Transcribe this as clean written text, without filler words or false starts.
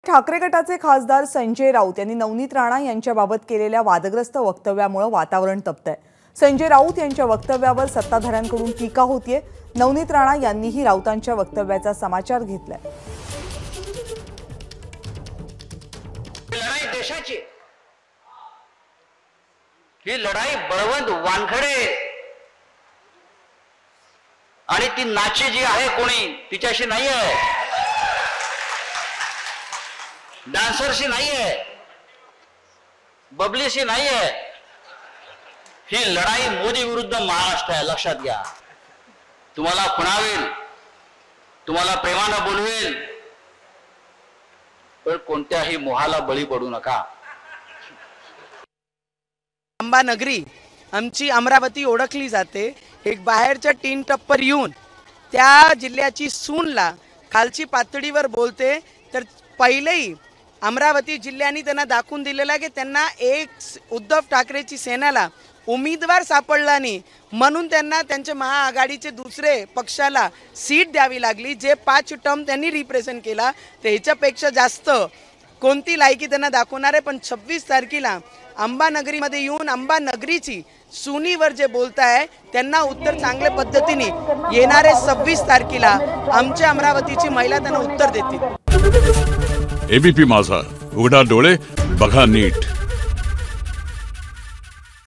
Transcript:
ठाकरे गटाचे खासदार संजय राऊत यांनी नवनीत राणा यांच्याबाबत केलेल्या वादग्रस्त वक्तव्यामुळे वातावरण तपतंय। संजय राऊत यांच्या वक्तव्यावर सत्ताधाऱ्यांकडून टीका होतीये। नवनीत राणा यांनीही राऊतांच्या वक्तव्याचा समाचार घेतलाय। लढाई देशाची, ही लढाई बळवंत वानखडे आणि ती नाची जी आहे कोणी तिच्याशी नाही आहे, डान्सरशी नाही आहे, बबलीशी नाही आहे। ही लढाई मोदी विरुद्ध महाराष्ट्र आहे, लक्षात घ्या। तुम्हाला खुणावेल, तुम्हाला प्रेमानं बोलवेल, पण कोणत्याही मोहाला बळी पडू नका। अंबानगरी आमची अमरावती ओळखली जाते। एक बाहेरच्या टीन टप्पर येऊन त्या जिल्ह्याची सूनला खालची पातळीवर बोलते, तर पहिलेही अमरावती जिल्ह्याने त्यांना दाखवून दिलेला की त्यांना एक उद्धव ठाकरेची सेनेला उमेदवार सापडला नाही, म्हणून त्यांना त्यांच्या महाआघाडीचे दुसरे पक्षाला सीट द्यावी लागली, जे 5 टर्म त्यांनी रिप्रेझेंट केला। त्याच्यापेक्षा जास्त कोणती लायकी त्यांना दाखवणार आहे। पण 26 तारखेला अंबानगरीमध्ये येऊन अंबानगरीची सुनीवर जे बोलताय त्यांना उत्तर चांगल्या पद्धतीने येणारे 26 तारखेला आमच्या अमरावतीची महिला त्यांना उत्तर देतील। एबीपी माझा, उघडा डोळे बघा नीट।